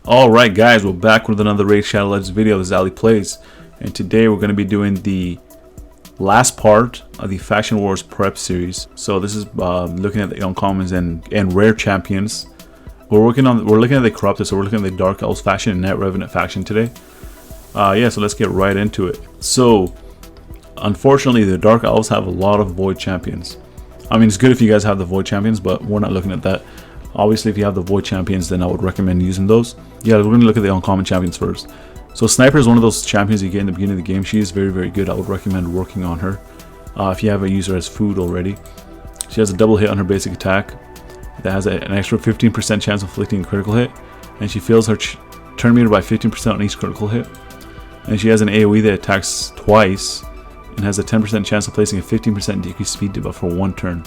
Alright guys, we're back with another Raid Shadow Legends video. This is Ali Plays, and today we're going to be doing the last part of the Faction Wars prep series. So this is looking at the uncommons and rare champions. We're looking at the corrupted, so we're looking at the Dark Elves faction and Net Revenant faction today. Yeah, so let's get right into it. So unfortunately, the Dark Elves have a lot of Void champions. I mean, it's good if you guys have the Void champions, but we're not looking at that. Obviously, if you have the Void champions, then I would recommend using those. Yeah, we're going to look at the uncommon champions first. So Sniper is one of those champions you get in the beginning of the game. She is very, very good. I would recommend working on her if you haven't used her as food already. She has a double hit on her basic attack that has an extra 15% chance of inflicting a critical hit, and she fills her turn meter by 15% on each critical hit. And she has an AoE that attacks twice and has a 10% chance of placing a 15% decreased speed debuff for one turn.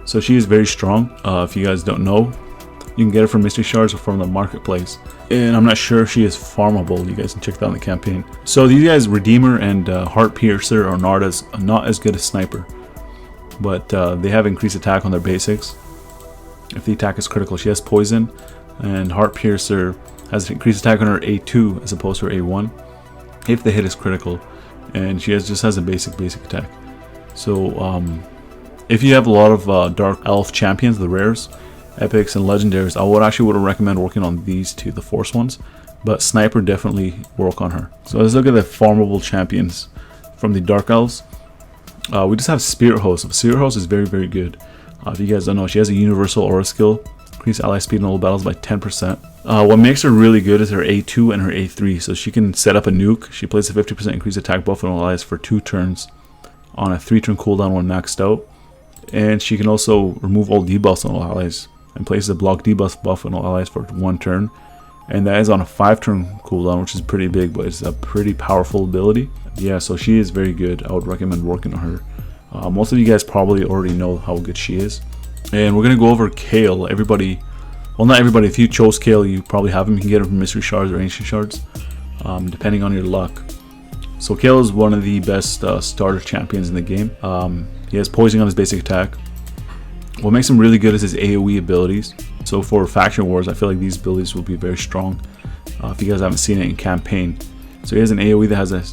So she is very strong. If you guys don't know, you can get her from mystery shards or from the marketplace. And I'm not sure if she is farmable. You guys can check that on the campaign. So these guys, Redeemer and Heart Piercer, are not as good as Sniper, but they have increased attack on their basics. If the attack is critical, she has poison, and Heart Piercer has increased attack on her A2 as opposed to her A1 if the hit is critical, and she just has a basic attack. So if you have a lot of Dark Elf champions, the rares, epics, and legendaries, I would recommend working on these two, the force ones, but Sniper, definitely work on her. So let's look at the farmable champions from the Dark Elves. We just have Spirit Host. Spirit Host is very, very good. If you guys don't know, she has a universal aura skill, increase ally speed in all battles by 10%. What makes her really good is her A2 and her A3, so she can set up a nuke. She places a 50% increased attack buff on all allies for 2 turns on a 3-turn cooldown when maxed out. And she can also remove all debuffs on all allies and places a block debuff buff on all allies for 1 turn. And that is on a 5-turn cooldown, which is pretty big, but it's a pretty powerful ability. Yeah, so she is very good. I would recommend working on her. Most of you guys probably already know how good she is. And we're going to go over Kale. Everybody, well, not everybody, if you chose Kale, you probably have him. You can get him from mystery shards or ancient shards, depending on your luck. So Kale is one of the best starter champions in the game. He has poison on his basic attack. What makes him really good is his AoE abilities. So for Faction Wars, I feel like these abilities will be very strong if you guys haven't seen it in campaign. So he has an AoE that has an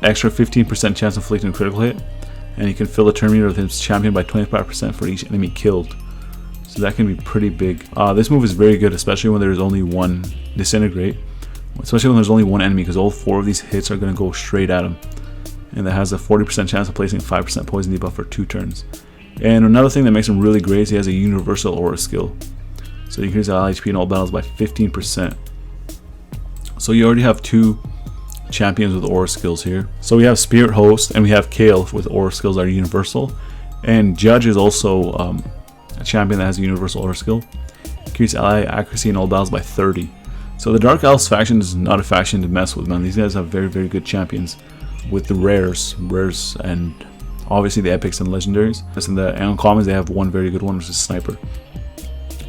extra 15% chance of inflicting a critical hit, and he can fill the turn meter of his champion by 25% for each enemy killed. So that can be pretty big. This move is very good, especially when there's only one disintegrate. Especially when there's only one enemy, because all 4 of these hits are going to go straight at him. And that has a 40% chance of placing 5% poison debuff for 2 turns. And another thing that makes him really great is he has a universal aura skill. So you increase ally HP in all battles by 15%. So you already have 2 champions with aura skills here. So we have Spirit Host and we have Kale with aura skills that are universal. And Judge is also a champion that has a universal aura skill. Increase ally accuracy in all battles by 30. So the Dark Elves faction is not a faction to mess with, man. These guys have very, very good champions with the rares, and obviously the epics and legendaries. And the uncommons, they have one very good one, which is Sniper.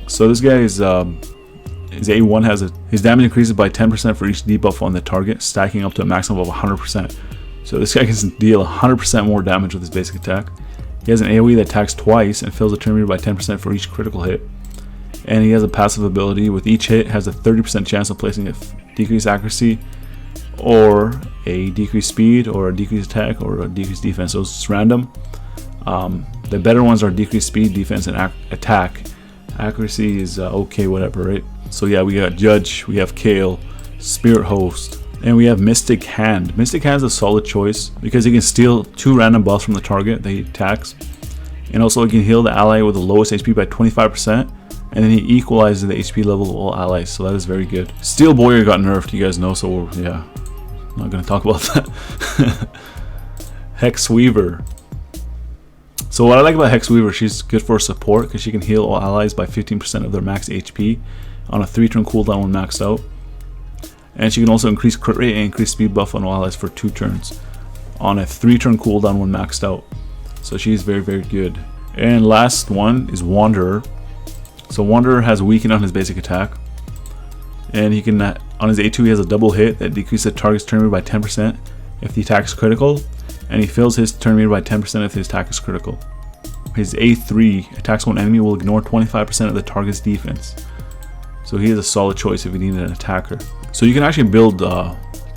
So this guy is his A1 has his damage increases by 10% for each debuff on the target, stacking up to a maximum of 100%. So this guy can deal 100% more damage with his basic attack. He has an AoE that attacks twice and fills the turn meter by 10% for each critical hit. And he has a passive ability. With each hit, has a 30% chance of placing a decreased accuracy, or a decreased speed, or a decreased attack, or a decreased defense. So it's random. The better ones are decreased speed, defense, and attack. Accuracy is okay, whatever, right? So yeah, we got Judge, we have Kale, Spirit Host, and we have Mystic Hand. Mystic Hand is a solid choice because he can steal 2 random buffs from the target that he attacks, and also he can heal the ally with the lowest HP by 25%. And then he equalizes the HP level of all allies, so that is very good. Steel Boyer got nerfed, you guys know, so yeah, I'm not going to talk about that. Hex Weaver. So what I like about Hex Weaver, she's good for support because she can heal all allies by 15% of their max HP on a 3-turn cooldown when maxed out. And she can also increase crit rate and increase speed buff on all allies for 2 turns on a 3-turn cooldown when maxed out. So she's very, very good. And last one is Wanderer. So Wanderer has weakened on his basic attack, and he can on his A2 he has a double hit that decreases the target's turn meter by 10% if the attack is critical, and he fills his turn meter by 10% if his attack is critical. His A3 attacks one enemy will ignore 25% of the target's defense. So he is a solid choice if you need an attacker. So you can actually build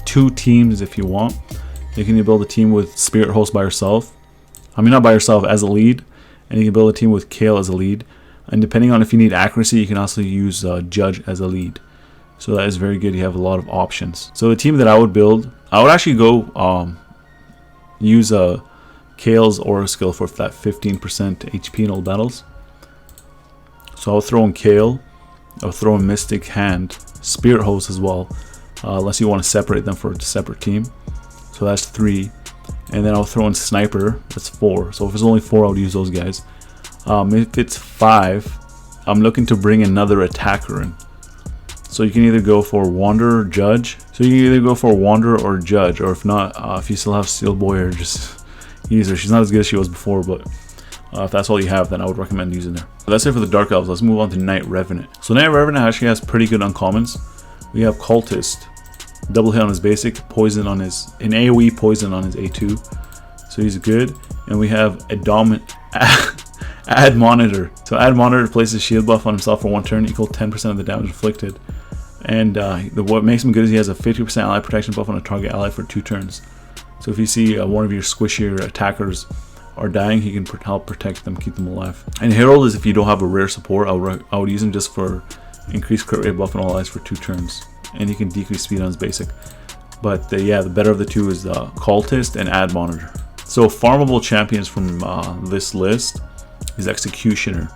2 teams if you want. You can build a team with Spirit Host by yourself. I mean, not by yourself, as a lead. And you can build a team with Kale as a lead. And depending on if you need accuracy, you can also use Judge as a lead. So that is very good. You have a lot of options. So the team that I would build, I would actually go use Kale's Aura skill for that 15% HP in all battles. So I'll throw in Kale. I'll throw in Mystic Hand, Spirit Host as well, unless you want to separate them for a separate team. So that's 3. And then I'll throw in Sniper, that's 4. So if it's only 4, I would use those guys. If it's 5, I'm looking to bring another attacker in. So you can either go for Wanderer or Judge. So you can either go for Wanderer or Judge, or if not, if you still have Steel Boy, just use her. She's not as good as she was before, but if that's all you have, then I would recommend using her. But that's it for the Dark Elves. Let's move on to Knight Revenant. So Knight Revenant actually has pretty good uncommons. We have Cultist, double hit on his basic, poison on his, an AoE poison on his A2. So he's good. And we have Admonitor. So Admonitor places shield buff on himself for 1 turn, equal 10% of the damage inflicted. And what makes him good is he has a 50% ally protection buff on a target ally for 2 turns. So if you see one of your squishier attackers are dying, he can help protect them, keep them alive. And Herald is if you don't have a rare support, I would use him just for increased crit rate buff on all allies for 2 turns. And he can decrease speed on his basic. But yeah, the better of the 2 is the Cultist and Admonitor. So farmable champions from this list is Executioner.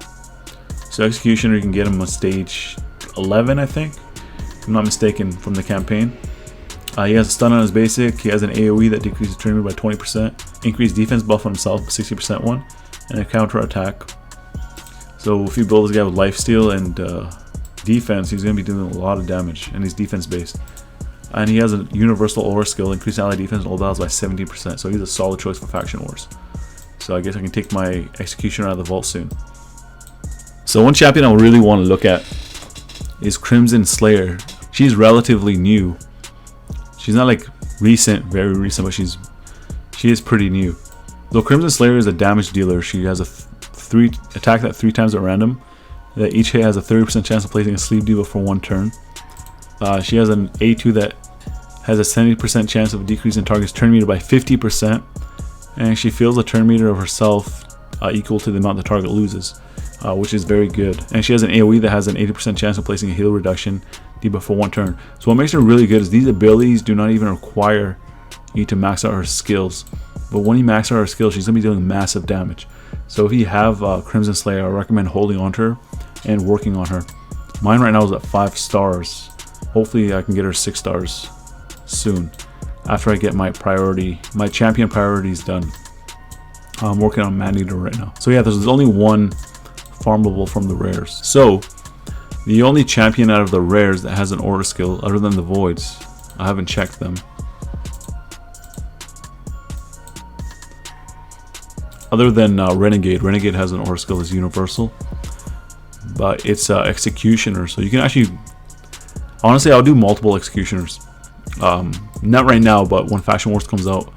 So Executioner, you can get him on stage 11, I think, if I'm not mistaken, from the campaign. He has a stun on his basic, he has an AoE that decreases turn by 20%, increased defense buff on himself, 60% one, and a counter attack. So if you build this guy with lifesteal and defense, he's going to be doing a lot of damage, and he's defense based. And he has a universal aura skill, increase ally defense in all battles by 17%, so he's a solid choice for faction wars. So I guess I can take my Executioner out of the vault soon. So one champion I really want to look at is Crimson Slayer. She's relatively new. She's not like recent, very recent, but she is pretty new. Though Crimson Slayer is a damage dealer, she has a attack that 3 times at random. That each hit has a 30% chance of placing a sleep debuff for 1 turn. She has an A2 that has a 70% chance of decreasing target's turn meter by 50%. And she fills a turn meter of herself equal to the amount the target loses, which is very good. And she has an AoE that has an 80% chance of placing a heal reduction debuff for 1 turn. So what makes her really good is these abilities do not even require you to max out her skills. But when you max out her skills, she's going to be doing massive damage. So if you have Crimson Slayer, I recommend holding on to her and working on her. Mine right now is at 5 stars. Hopefully I can get her 6 stars soon, after I get my champion priorities done. I'm working on Man-Eater right now. So yeah, there's only 1 farmable from the rares. So the only champion out of the rares that has an aura skill other than the voids, I haven't checked them, other than Renegade. Renegade has an aura skill that's universal, but it's Executioner. So you can actually, honestly, I'll do multiple Executioners. Not right now, but when Faction Wars comes out,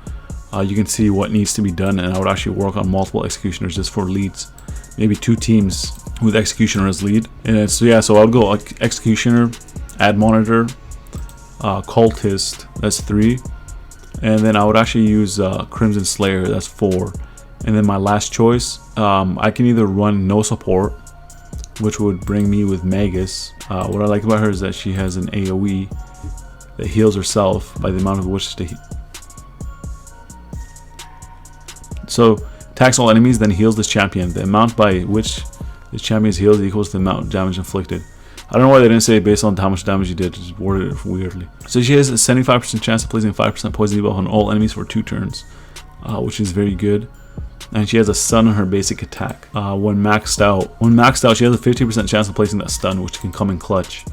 you can see what needs to be done, and I would actually work on multiple Executioners just for leads. Maybe 2 teams with Executioner as lead. And so yeah, so I'll go Executioner, Admonitor, Cultist, that's 3. And then I would actually use Crimson Slayer, that's 4. And then my last choice, I can either run no support, which would bring me with Magus. What I like about her is that she has an AoE that heals herself by the amount of which to so attacks all enemies, then heals this champion. The amount by which this champion is healed equals the amount of damage inflicted. I don't know why they didn't say based on how much damage you did, just worded it weirdly. So she has a 75% chance of placing 5% poison debuff on all enemies for 2 turns, which is very good. And she has a stun on her basic attack. When maxed out, she has a 50% chance of placing that stun, which can come in clutch.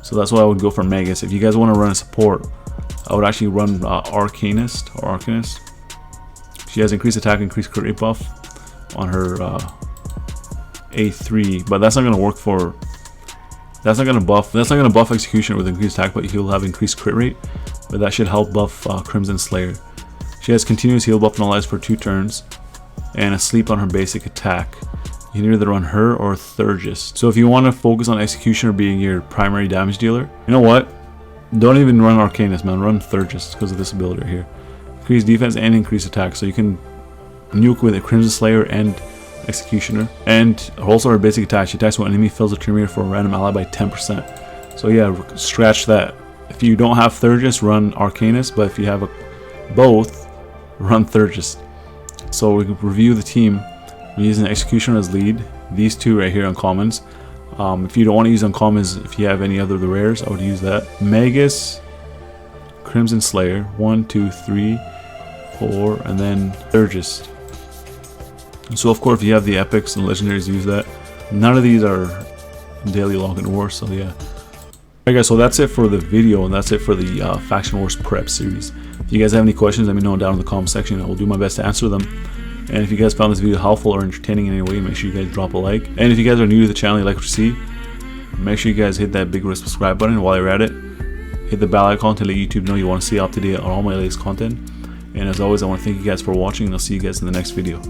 So that's why I would go for Magus. If you guys want to run a support, I would actually run Arcanist or Arcanist. She has increased attack, increased crit rate buff on her A3, but that's not gonna work for. That's not gonna buff Executioner with increased attack, but he'll have increased crit rate. But that should help buff Crimson Slayer. She has continuous heal buff on allies for 2 turns, and a sleep on her basic attack. you can either run her or Thurgis. So if you want to focus on Executioner being your primary damage dealer, you know what? Don't even run Arcanist, man. Run Thurgis because of this ability right here. Increase defense and increase attack. So you can nuke with a Crimson Slayer and Executioner. And also her basic attack. She attacks when enemy fills the turn meter for a random ally by 10%. So yeah, scratch that. If you don't have Thurgis, run Arcanist. But if you have both, run Thurgis. So we can review the team. We're using Executioner as lead. These two right here on commons. If you don't want to use uncommons, if you have any other of the rares, I would use that. Magus, Crimson Slayer, 1, 2, 3, 4, and then Thurgis. So of course, if you have the epics and legendaries, use that. None of these are daily login wars, so yeah. Alright guys, so that's it for the video, and that's it for the Faction Wars Prep series. If you guys have any questions, let me know down in the comment section. I will do my best to answer them. And if you guys found this video helpful or entertaining in any way, make sure you guys drop a like. And if you guys are new to the channel, you like what you see, make sure you guys hit that big red subscribe button. While you're at it, hit the bell icon to let YouTube know you want to stay up to date on all my latest content. And as always, I want to thank you guys for watching, and I'll see you guys in the next video.